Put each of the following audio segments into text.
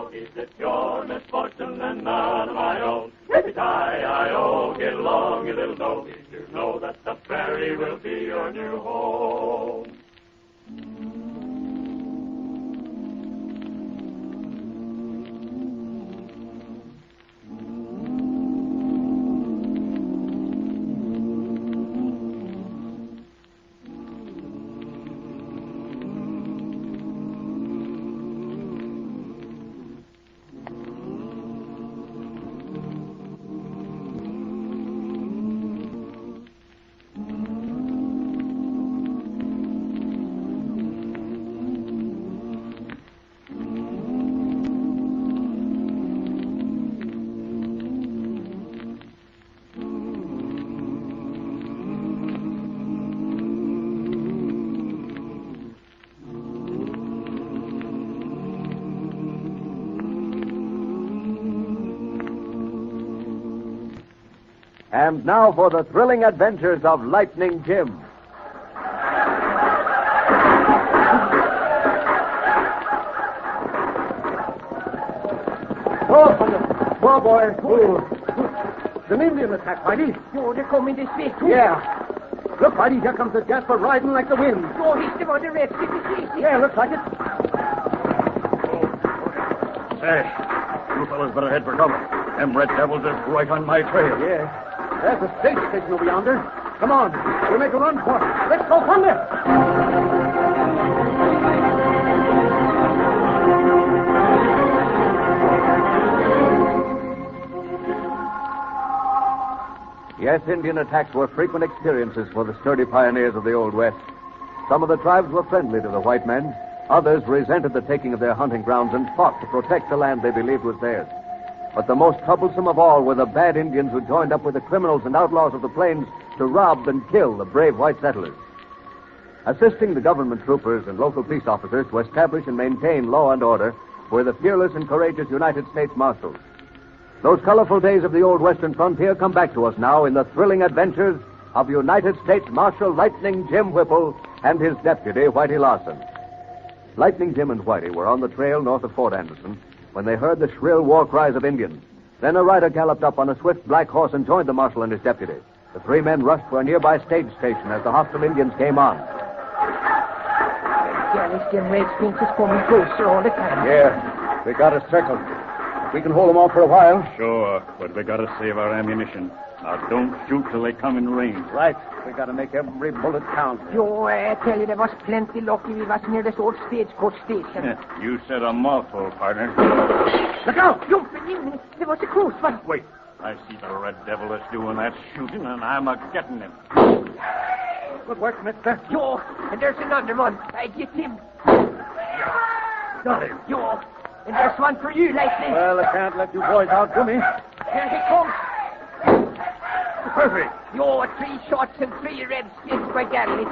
doggies, it's your misfortune and none of my own. Yippee-ki-yi-o, get along, you little doggies. You know that the prairie will be your new home. And now for the thrilling adventures of Lightning Jim. Poor boy. It's an Indian attack, Whitey. Oh, they're coming this way, too. Yeah. Look, Whitey, here comes the Jasper riding like the wind. Oh, he's the one the Red City. Yeah, looks like it. Say, you fellas better head for cover. Them red devils is right on my trail. Yeah. There's a stage station over yonder. Come on. We'll make a run for it. Let's go from there. Yes, Indian attacks were frequent experiences for the sturdy pioneers of the Old West. Some of the tribes were friendly to the white men. Others resented the taking of their hunting grounds and fought to protect the land they believed was theirs. But the most troublesome of all were the bad Indians who joined up with the criminals and outlaws of the plains to rob and kill the brave white settlers. Assisting the government troopers and local peace officers to establish and maintain law and order were the fearless and courageous United States Marshals. Those colorful days of the old western frontier come back to us now in the thrilling adventures of United States Marshal Lightning Jim Whipple and his deputy, Whitey Larson. Lightning Jim and Whitey were on the trail north of Fort Anderson when they heard the shrill war cries of Indians. Then a rider galloped up on a swift black horse and joined the marshal and his deputy. The three men rushed for a nearby stage station as the hostile Indians came on. Them Redskins is coming closer all the time. Yeah, they got us circled. We can hold them off for a while. Sure, but we gotta save our ammunition. Now, don't shoot till they come in range. Right. We gotta make every bullet count. Joe, I tell you, there was plenty lucky we was near this old stagecoach station. You said a mouthful, partner. Look out! Jumping in. There was a close one. Wait. I see the red devil is doing that shooting, and I'm a-getting him. Good work, mister. Joe, and there's another one. I get him. Got him. Joe, and there's one for you, Lightning. Well, I can't let you boys outdo me. Here he comes. Perfect. Yo, 3 shots and 3 Redskins by Galley.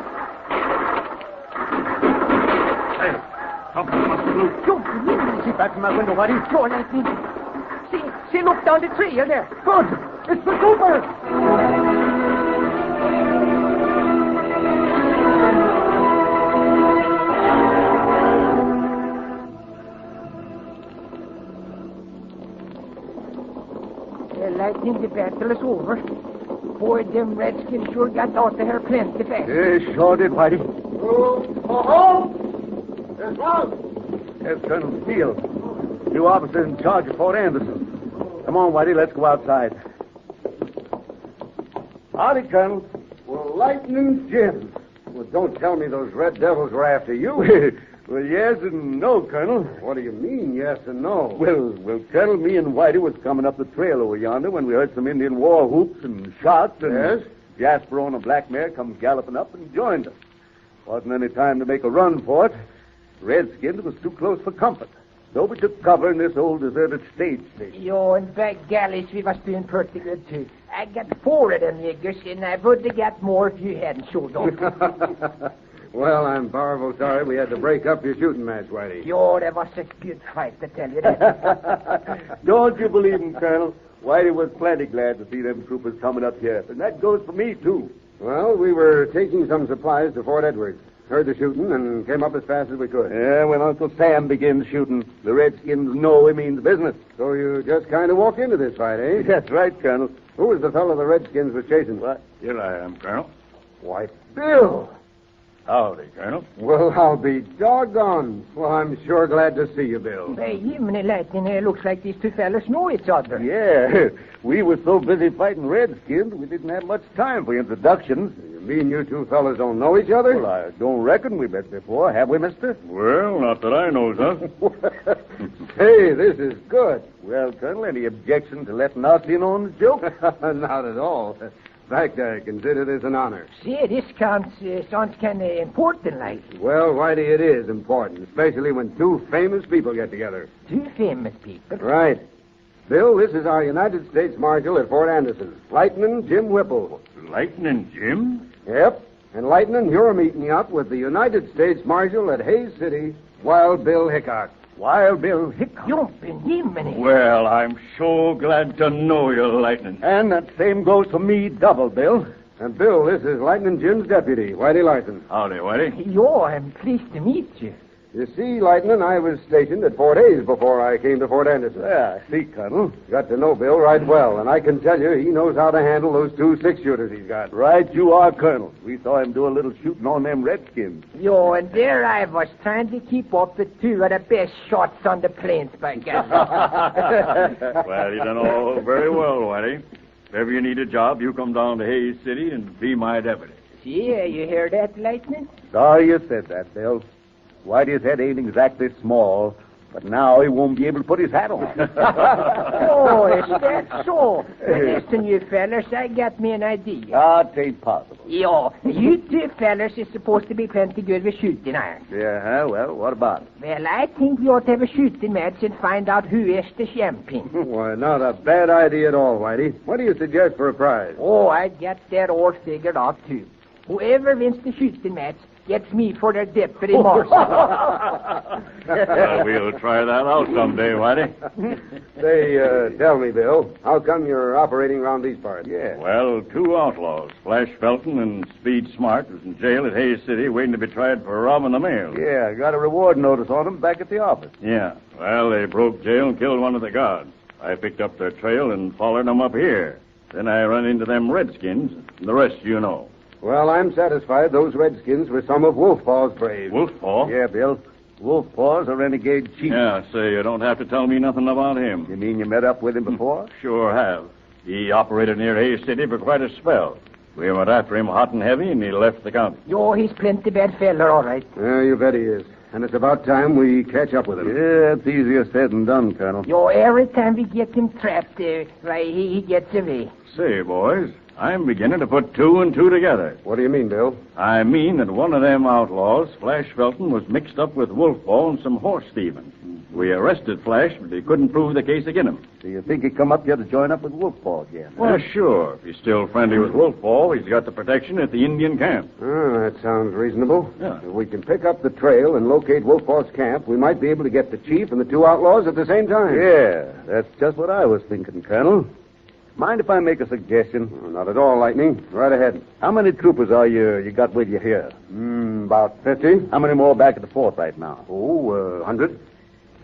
Hey, something must be loose. Jumping in. Keep back from that window, Whitey. Joe, Lightning. See, look down the tree, you're there. Good. It's the Cooper. Lightning, the battle is over. Boy, them Redskins sure got out of here plenty fast. Sure did, Whitey. There's one. There's Colonel Steele, new officer in charge of Fort Anderson. Come on, Whitey, let's go outside. Howdy, Colonel. Well, Lightning Jim. Well, don't tell me those red devils were after you. Well, yes and no, Colonel. What do you mean, yes and no? Well, Colonel, me and Whitey was coming up the trail over yonder when we heard some Indian war whoops and shots. And yes? Jasper on a black mare come galloping up and joined us. Wasn't any time to make a run for it. Redskins was too close for comfort. So we took cover in this old deserted stage station. Yo, and by galleys, we was doing pretty good, too. I got 4 of them niggers, and I would have got more if you hadn't showed up. Well, I'm powerful sorry we had to break up your shooting match, Whitey. Yo, that was a good fight, to tell you that. Don't you believe him, Colonel? Whitey was plenty glad to see them troopers coming up here. And that goes for me, too. Well, we were taking some supplies to Fort Edward. Heard the shooting and came up as fast as we could. Yeah, when Uncle Sam begins shooting, the Redskins know he means business. So you just kind of walked into this fight, eh? That's right, Colonel. Who was the fellow the Redskins were chasing? What? Here I am, Colonel. Why, Bill! Howdy, Colonel. Well, I'll be doggone. Well, I'm sure glad to see you, Bill. Hey, Jiminy Lightning, it looks like these two fellas know each other. Yeah, we were so busy fighting Redskins, we didn't have much time for introductions. You mean you two fellas don't know each other? Well, I don't reckon we met before, have we, mister? Well, not that I knows of. Hey, this is good. Well, Colonel, any objection to letting us in on the joke? Not at all. In fact, I consider this an honor. See, this sounds kind of important, like. Well, Whitey, it is important, especially when two famous people get together. Two famous people. Right. Bill, this is our United States Marshal at Fort Anderson, Lightning Jim Whipple. Lightning Jim? Yep. And Lightning, you're meeting up with the United States Marshal at Hayes City, Wild Bill Hickock. Wild Bill Hickock. Jumping Jiminy. Well, I'm so glad to know you, Lightning. And that same goes for me double, Bill. And Bill, this is Lightning Jim's deputy, Whitey Larson. Howdy, Whitey. Yo, I'm pleased to meet you. You see, Lightning, I was stationed at Fort Hayes before I came to Fort Anderson. Yeah, I see, Colonel. Got to know Bill right well, and I can tell you he knows how to handle those two six-shooters he's got. Right you are, Colonel. We saw him do a little shooting on them Redskins. Yo, and there I was trying to keep up the two of the best shots on the plains, by God. Well, you done all very well, Whitey. If ever you need a job, you come down to Hayes City and be my deputy. See, you hear that, Lightning? Sorry you said that, Bill. Whitey's head ain't exactly small, but now he won't be able to put his hat on. Oh, is that so? Listen, you fellas, I got me an idea. It ain't possible. Yo, you two fellas is supposed to be plenty good with shooting irons. Yeah, well, what about it? Well, I think we ought to have a shooting match and find out who is the champion. Why, not a bad idea at all, Whitey. What do you suggest for a prize? Oh, I got that all figured out, too. Whoever wins the shooting match gets me for their deputy marshal. Well, we'll try that out someday, Whitey. Say, tell me, Bill, how come you're operating around these parts? Yeah. Well, two outlaws, Flash Felton and Speed Smart, was in jail at Hayes City waiting to be tried for robbing the mail. Yeah, I got a reward notice on them back at the office. Yeah. Well, they broke jail and killed one of the guards. I picked up their trail and followed them up here. Then I run into them Redskins, and the rest you know. Well, I'm satisfied those Redskins were some of Wolfpaw's braves. Wolfpaw? Yeah, Bill. Wolfpaw's a renegade chief. Yeah, say, you don't have to tell me nothing about him. You mean you met up with him before? Sure have. He operated near Hayes City for quite a spell. We went after him hot and heavy, and he left the county. Yo, he's plenty bad feller, all right. Yeah, you bet he is. And it's about time we catch up with him. Yeah, it's easier said than done, Colonel. Yo, every time we get him trapped, why, he gets away. Say, boys, I'm beginning to put two and two together. What do you mean, Bill? I mean that one of them outlaws, Flash Felton, was mixed up with Wolfpaw and some horse thieving. We arrested Flash, but they couldn't prove the case against him. Do you think he'd come up here to join up with Wolfpaw again? Well, sure. If he's still friendly with Wolfpaw, he's got the protection at the Indian camp. Oh, that sounds reasonable. Yeah. If we can pick up the trail and locate Wolfpaw's camp, we might be able to get the chief and the two outlaws at the same time. Yeah, that's just what I was thinking, Colonel. Mind if I make a suggestion? Oh, not at all, Lightning. Right ahead. How many troopers are you got with you here? About 50. How many more back at the fort right now? 100.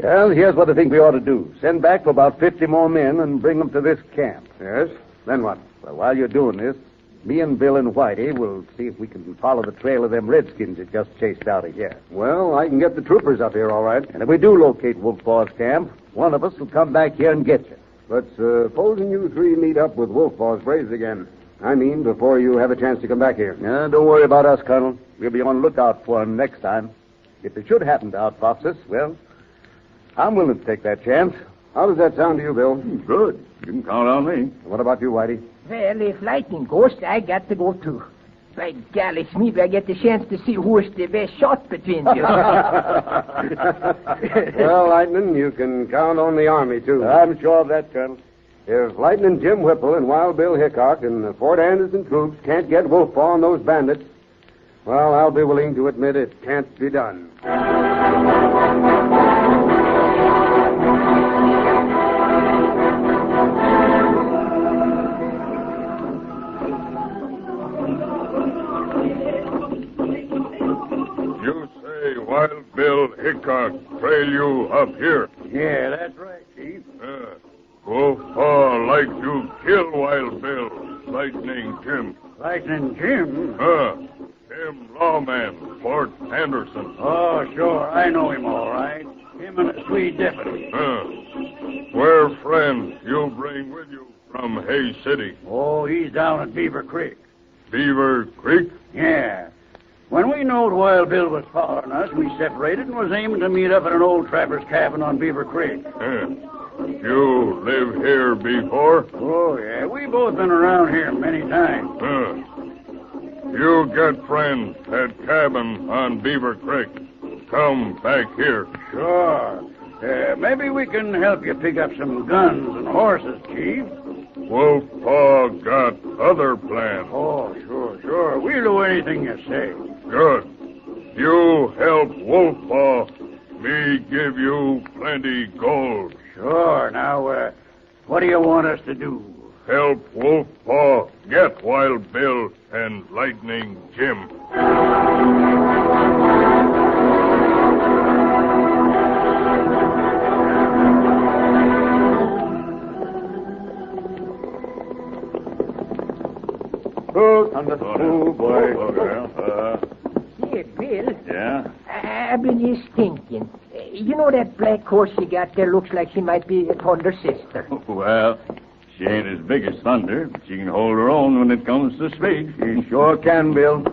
Well, here's what I think we ought to do. Send back for about 50 more men and bring them to this camp. Yes? Then what? Well, while you're doing this, me and Bill and Whitey will see if we can follow the trail of them Redskins that just chased out of here. Well, I can get the troopers up here, all right. And if we do locate Wolfpaw's camp, one of us will come back here and get you. But supposing you three meet up with Wolfpaw's braves again. I mean, before you have a chance to come back here. Don't worry about us, Colonel. We'll be on lookout for them next time. If they should happen to outfox us, well, I'm willing to take that chance. How does that sound to you, Bill? Good. You can count on me. What about you, Whitey? Well, if Lightning goes, I got to go, too. By golly, Smee, I get the chance to see who's the best shot between you. Well, Lightning, you can count on the Army, too. I'm sure of that, Colonel. If Lightning Jim Whipple and Wild Bill Hickock and the Fort Anderson troops can't get Wolfpaw and those bandits, well, I'll be willing to admit it can't be done. Hickock trail you up here. Yeah, that's right, Chief. Wolfpaw like to kill Wild Bill, Lightning Jim. Lightning Jim? Him lawman, Fort Anderson. Oh, sure. I know him all right. Him and a Swede deputy. Where friend you bring with you from Hay City? Oh, he's down at Beaver Creek. Beaver Creek? Yeah. When we knowed Wild Bill was following us, we separated and was aiming to meet up at an old trapper's cabin on Beaver Creek. You live here before? Oh, yeah. We both been around here many times. You get friends at cabin on Beaver Creek. Come back here. Sure. Maybe we can help you pick up some guns and horses, Chief. Wolfpaw got other plans. Oh, sure. We'll do anything you say. Good. You help Wolfpaw. Me give you plenty gold. Sure. Now, what do you want us to do? Help Wolfpaw get Wild Bill and Lightning Jim. Oh, boy. Here, Bill. Yeah? I've been just thinking. You know that black horse you got there looks like she might be Thunder's sister. Well, she ain't as big as Thunder, but she can hold her own when it comes to speed. She sure can, Bill.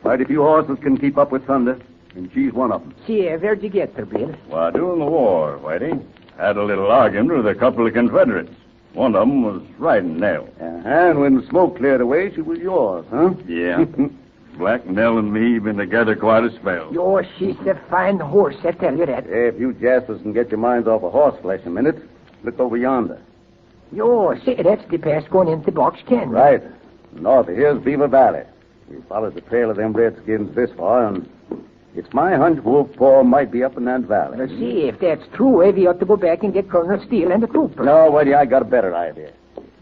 Quite a few horses can keep up with Thunder, and she's one of them. See, where'd you get her, Bill? While doing the war, Whitey, had a little argument with a couple of Confederates. One of them was riding Nell. And when the smoke cleared away, she was yours, huh? Yeah. Black Nell and me been together quite a spell. Oh, she's a fine horse, I tell you that. Hey, if you jaspers can get your minds off of horse flesh a minute, look over yonder. Yo, see, that's the pass going into Box Canyon. Right. North of here's Beaver Valley. We followed the trail of them redskins this far, and it's my hunch Wolfpaw might be up in that valley. Now, see, if that's true, we ought to go back and get Colonel Steele and the troopers. No, Whitey, I got a better idea.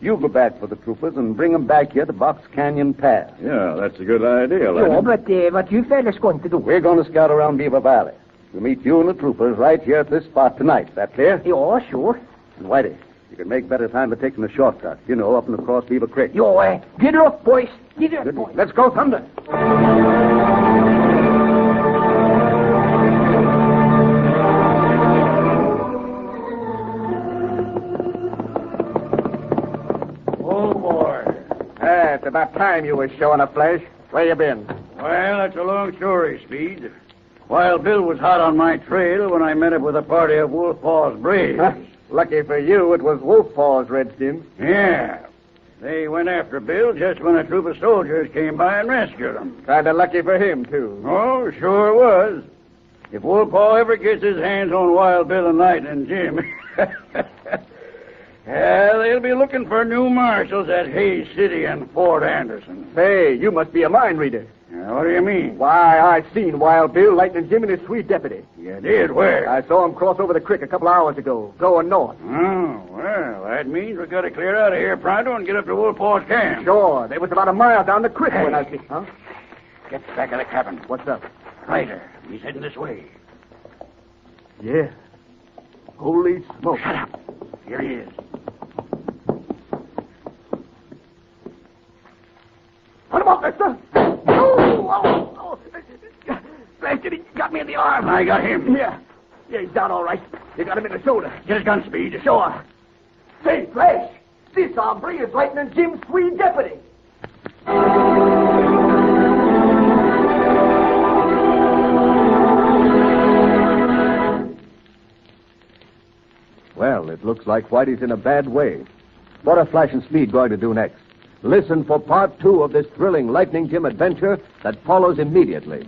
You go back for the troopers and bring them back here to Box Canyon Pass. Yeah, that's a good idea, No, Lightning. but what you fellas going to do? We're going to scout around Beaver Valley. We'll meet you and the troopers right here at this spot tonight. Is that clear? Yo, sure. And Whitey, you can make better time by taking the shortcut. You know, up and across Beaver Creek. Yo, get up, boys. Get up, Good. boys. Let's go, Thunder. It's about time you was showing a flash. Where you been? Well, that's a long story, Speed. Wild Bill was hot on my trail when I met up with a party of Wolfpaw's braves. Lucky for you, it was Wolfpaw's redskins. Yeah. They went after Bill just when a troop of soldiers came by and rescued him. Kind of lucky for him, too. Oh, sure was. If Wolfpaw ever gets his hands on Wild Bill and Lightning Jim, they'll be looking for new marshals at Hay City and Fort Anderson. Say, you must be a mind reader. What do you mean? Why, I seen Wild Bill, Lightning Jim, and his Swede deputy. You did? Where? I saw him cross over the creek a couple hours ago, going north. Oh, well, that means we got to clear out of here pronto and get up to Wolfpaw's camp. Sure, they was about a mile down the creek when I see. Huh? Get back of the cabin. What's up? Ryder, he's heading this way. Yeah. Holy smoke. Shut up. Here he is. Put him up, mister. Oh. Blasted, he got me in the arm. I got him. Yeah, he's down all right. You got him in the shoulder. Get his gun, Speed. Sure. Say, Flash, this hombre is Lightning Jim's Swede deputy. Well, it looks like Whitey's in a bad way. What are Flash and Speed going to do next? Listen for part 2 of this thrilling Lightning Jim adventure that follows immediately.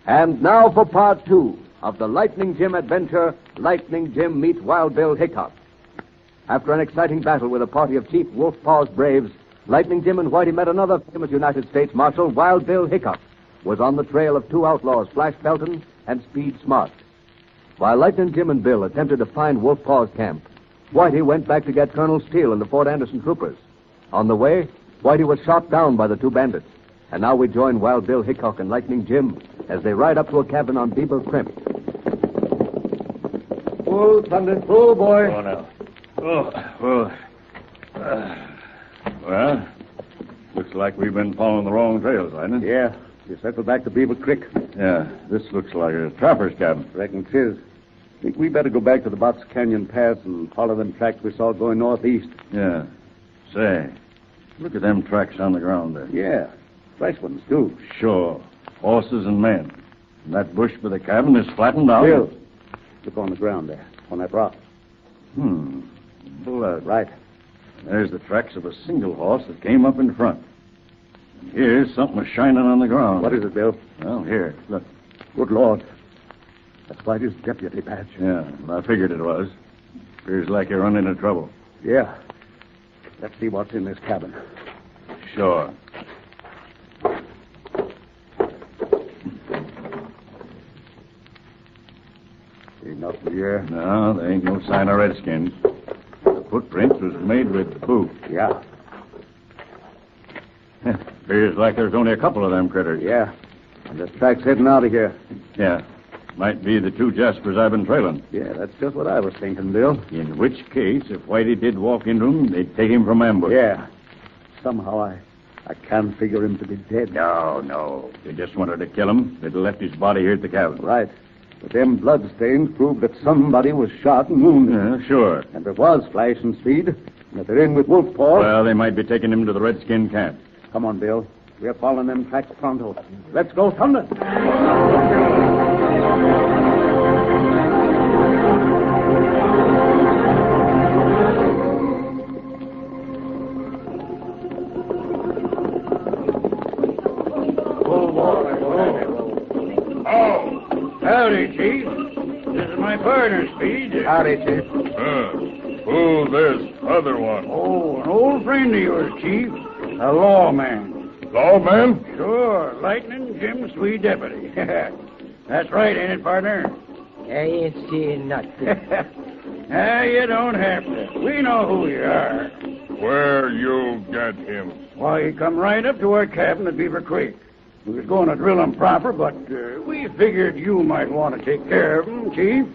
And now for part 2 of the Lightning Jim adventure, Lightning Jim Meets Wild Bill Hickock. After an exciting battle with a party of Chief Wolf Paw's braves, Lightning Jim and Whitey met another famous United States Marshal, Wild Bill Hickock, was on the trail of two outlaws, Flash Felton and Speed Smart. While Lightning Jim and Bill attempted to find Wolf Paw's camp, Whitey went back to get Colonel Steele and the Fort Anderson troopers. On the way, Whitey was shot down by the two bandits. And now we join Wild Bill Hickock and Lightning Jim as they ride up to a cabin on Beaver Creek. Oh, Thunder. Oh, boy. Oh, now. Oh, well, looks like we've been following the wrong trails, Lightning. Yeah, you circled back to Beaver Creek. Yeah, this looks like a trapper's cabin. Reckon 'tis. Think we better go back to the Box Canyon Pass and follow them tracks we saw going northeast. Yeah. Say, look at them tracks on the ground there. Yeah, fresh ones, too. Sure. Horses and men. And that bush by the cabin is flattened out. Bill, look on the ground there, on that rock. Blood. Right. There's the tracks of a single horse that came up in front. And here's something shining on the ground. What is it, Bill? Well, here, look. Good Lord. That's Whitey's deputy badge. Yeah, I figured it was. Appears like you're running into trouble. Yeah. Let's see what's in this cabin. Sure. Ain't nothing here. No, there ain't no sign of redskins. The footprints was made with boot. Yeah. Appears like there's only a couple of them critters. Yeah. And this track's heading out of here. Yeah. Might be the two Jaspers I've been trailing. Yeah, that's just what I was thinking, Bill. In which case, if Whitey did walk into him, they'd take him from ambush. Yeah. Somehow I can't figure him to be dead. No. They just wanted to kill him. They'd left his body here at the cabin. Right. But them bloodstains prove that somebody was shot and wounded. Yeah, sure. And there was Flash and Speed. And if they're in with Wolf Paw... Well, they might be taking him to the Redskin camp. Come on, Bill. We're following them tracks pronto. Let's go, Thunder. Howdy, Chief. This is my partner, Speed. Howdy, Chief. Who this other one? Oh, an old friend of yours, Chief. A lawman. Lawman? Sure, Lightning Jim Swede deputy. That's right, ain't it, partner? I ain't seeing nothing. You don't have to. We know who you are. Where you get him? Why, he come right up to our cabin at Beaver Creek. We was going to drill him proper, but we figured you might want to take care of him, Chief.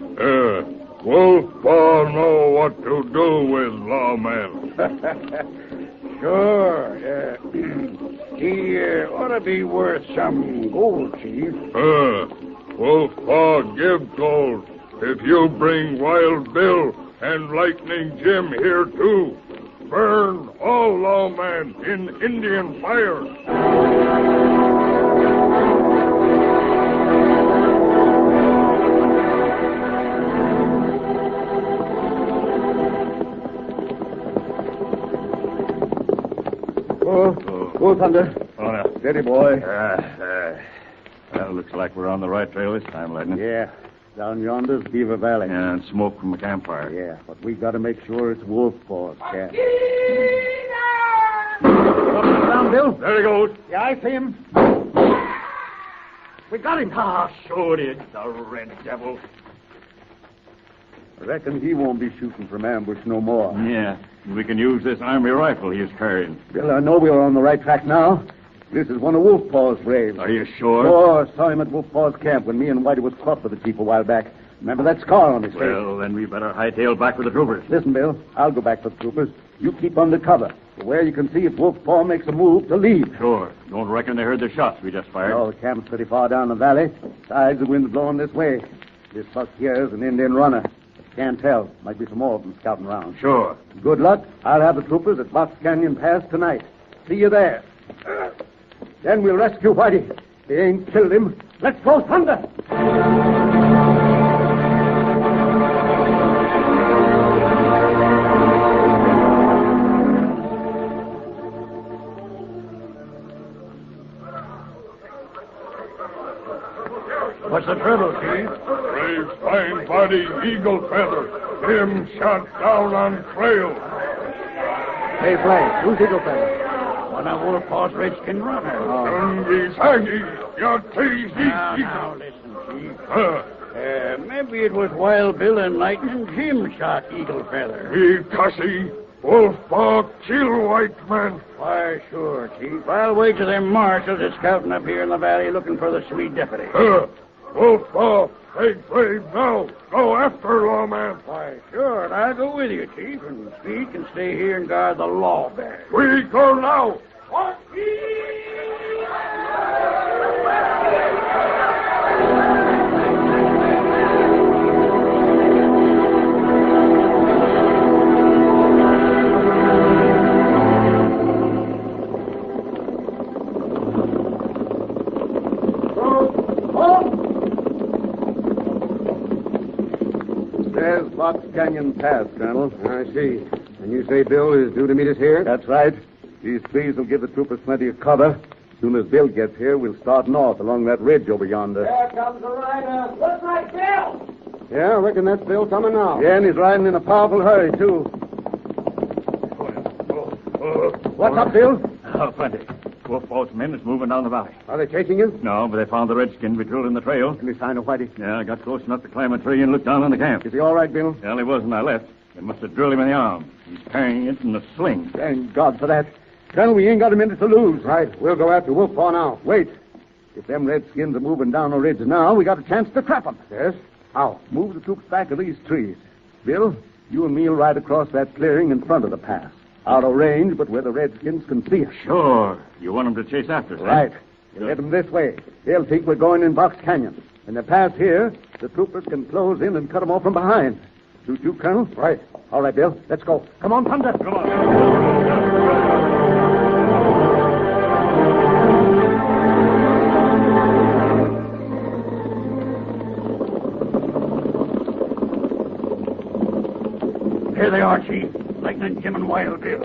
Wolf Paw know what to do with lawmen. Sure. He ought to be worth some gold, Chief. Wolf Paw give gold if you bring Wild Bill and Lightning Jim here, too. Burn all lawmen in Indian fire. Oh, Thunder. Oh, now. Steady, boy. Well, looks like we're on the right trail this time, Lightning. Yeah. Down yonder's Beaver Valley. Yeah, and smoke from a campfire. Yeah, but we got to make sure it's Wolf Paw's camp. Down, Bill. There he goes. Yeah, I see him. We got him. Sure it is, the red devil. I reckon he won't be shooting from ambush no more. Yeah, we can use this army rifle he's carrying. Bill, I know we're on the right track now. This is one of Wolf Paw's braves. Are you sure? Oh, saw him at Wolf Paw's camp when me and Whitey was caught with the chief a while back. Remember that scar on his face? Well, then we better hightail back with the troopers. Listen, Bill, I'll go back for the troopers. You keep under cover, to where you can see if Wolf Paw makes a move to leave. Sure. Don't reckon they heard the shots we just fired. No, the camp's pretty far down the valley. Besides, the wind's blowing this way. This buck here is an Indian runner. Can't tell. Might be some more of them scouting around. Sure. Good luck. I'll have the troopers at Box Canyon Pass tonight. See you there. Then we'll rescue Whitey. They ain't killed him. Let's go, Thunder! What's the trouble, Chief? Brave fine body, eagle feather. Him shot down on trail. Hey, Flash, who's Eagle Feather? One of Wolfpaw's redskin runners. Ungy, sangy, your teeth. Now, listen, Chief. Maybe it was Wild Bill and Lightning Jim shot Eagle Feather. He cussy. Wolfpaw kill white man. Why, sure, Chief. I'll wager them marshals is scouting up here in the valley looking for the sweet deputy. Wolfpaw, take brave now. Go after lawman. Why, sure, and I'll go with you, Chief, and Speed can stay here and guard the law bear. We go now. There's Box Canyon Pass, Colonel. I see. And you say Bill is due to meet us here? That's right. These trees will give the troopers plenty of cover. As soon as Bill gets here, we'll start north along that ridge over yonder. There comes the rider. Looks like Bill. Yeah, I reckon that's Bill coming now. Yeah, and he's riding in a powerful hurry, too. What's up, Bill? Oh, plenty. Wolfpaw's men is moving down the valley. Are they chasing you? No, but they found the redskins we drilled in the trail. Any sign of Whitey? Yeah, I got close enough to climb a tree and look down on the camp. Is he all right, Bill? Well, he was when I left. They must have drilled him in the arm. He's carrying it in a sling. Thank God for that. Colonel, we ain't got a minute to lose. Right. We'll go after Wolfpaw now. Wait. If them redskins are moving down the ridge now, we got a chance to trap them. Yes? How? Move the troops back of these trees. Bill, you and me'll ride across that clearing in front of the pass. Out of range, but where the redskins can see us. Sure. You want them to chase after us, eh? Right. You head them this way. They'll think we're going in Box Canyon. In the pass here, the troopers can close in and cut them off from behind. Suit you, Colonel? Right. All right, Bill. Let's go. Come on, Thunder. Come on. Here they are, Chief. Lightning Jim and Wild Bill.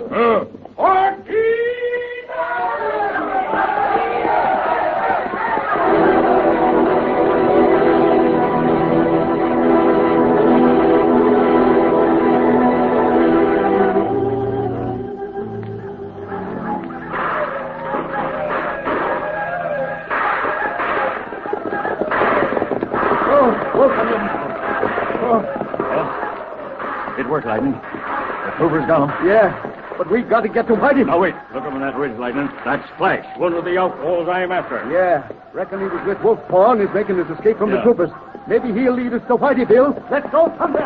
It worked, Lightning. The troopers got him. Yeah, but we've got to get to Whitey. Now, wait. Look up on that ridge, Lightning. That's Flash, one of the outlaws I'm after. Yeah, reckon he was with Wolfpaw and he's making his escape from the Yeah. troopers. Maybe he'll lead us to Whitey, Bill. Let's go, Thunder!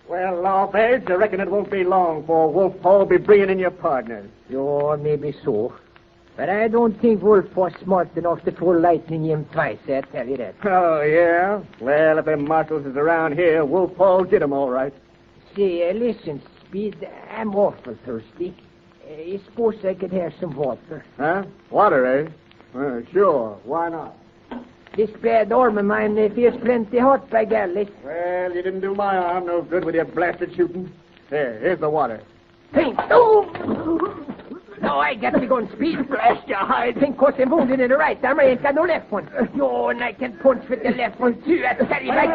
Well, Lawbeds, I reckon it won't be long for Wolfpaw will be bringing in your partners. Oh, maybe so. But I don't think Wolfpaw's smart enough to fool Lightning Jim twice, I tell you that. Oh, yeah? Well, if them marshals is around here, Wolfpaw will get 'em all right. Say, listen, Speed, I'm awful thirsty. You suppose I could have some water? Huh? Water, eh? Sure. Why not? This bad arm of mine feels plenty hot, by golly. Well, you didn't do my arm no good with your blasted shooting. Here's the water. Think. Oh! No, I got to go on Speed. Blast your hide. Think 'cause I'm wounded in the right arm, I ain't got no left one. Oh, and I can punch with the left one, too. I tell you, I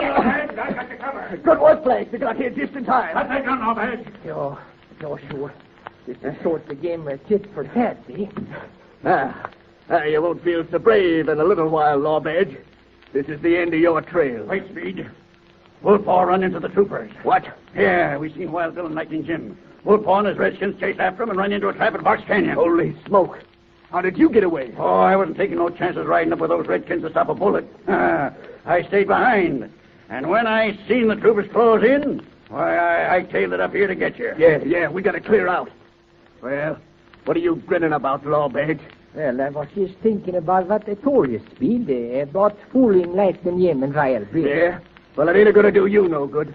got the cover. Good work, Flash. You got here just in time. That's that gun, Lawbeds. Oh, sure. This is sort of the game of tit for tat, see? You won't feel so brave in a little while, Lawbedge. This is the end of your trail. Wait, Speed. Wolfpaw run into the troopers. What? Yeah, we seen Wild Bill and Lightning Jim. Wolfpaw and his redskins chased after him and ran into a trap at Box Canyon. Holy smoke. How did you get away? Oh, I wasn't taking no chances riding up with those redskins to stop a bullet. I stayed behind. And when I seen the troopers close in, why, I tailed it up here to get you. Yeah, we gotta clear out. Well, what are you grinning about, Lawbedge? Well, I was just thinking about what I told you, Speed, about fooling Lightning Jim and Wild Bill. Yeah? Well, it ain't gonna do you no good.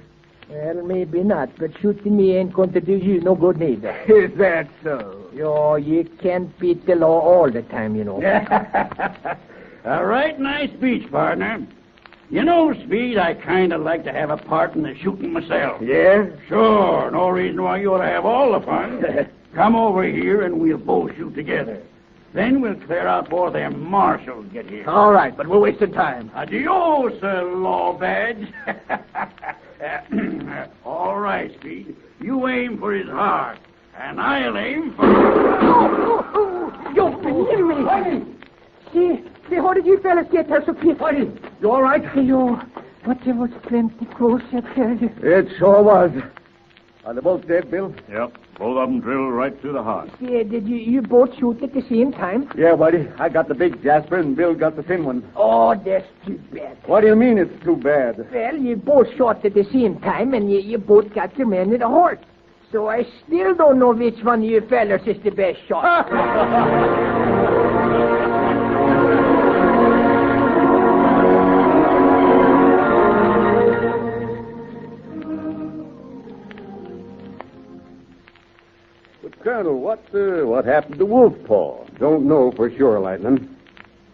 Well, maybe not, but shooting me ain't going to do you no good neither. Is that so? Yo, you can't beat the law all the time, you know. All right, nice speech, partner. You know, Speed, I kind of like to have a part in the shooting myself. Yeah? Sure, no reason why you ought to have all the fun. Come over here and we'll both shoot together. Then we'll clear out before them marshals get here. All right, but we're wasting time. Adios, law badge. All right, Speed. You aim for his heart, and I'll aim for... You believe me? See, how did you fellas get there so quick? You all right? But it was plenty close, I tell you. It sure was. Are they both dead, Bill? Yep, both of them drilled right through the heart. See, did you both shoot at the same time? Yeah, buddy. I got the big Jasper and Bill got the thin one. Oh, that's too bad. What do you mean it's too bad? Well, you both shot at the same time, and you both got your man in the heart. So I still don't know which one of you fellas is the best shot. Colonel, what happened to Wolfpaw? Don't know for sure, Lightning.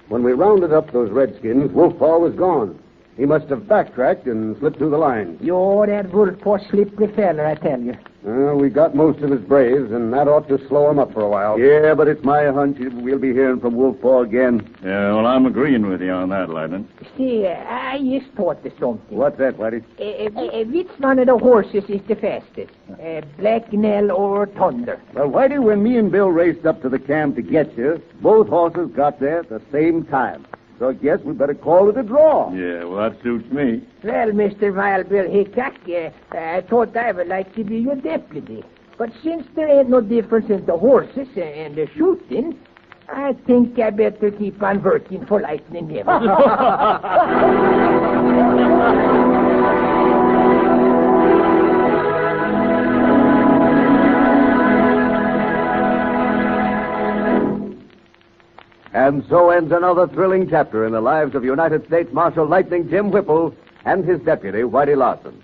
When we rounded up those redskins, Wolfpaw was gone. He must have backtracked and slipped through the lines. Yo, that Wolfpaw slippery feller, I tell you. We got most of his braves, and that ought to slow him up for a while. Yeah, but it's my hunch we'll be hearing from Wolfpaw again. Yeah, well, I'm agreeing with you on that, Lightning. See, I just thought of something. What's that, Whitey? Which one of the horses is the fastest? Black Nell or Thunder? Well, Whitey, when me and Bill raced up to the camp to get you, both horses got there at the same time. So I guess we better call it a draw. Yeah, well, that suits me. Well, Mr. Wild Bill Hickock, I thought I would like to be your deputy. But since there ain't no difference in the horses and the shooting, I think I better keep on working for Lightning Jim. And so ends another thrilling chapter in the lives of United States Marshal Lightning Jim Whipple and his deputy, Whitey Larson.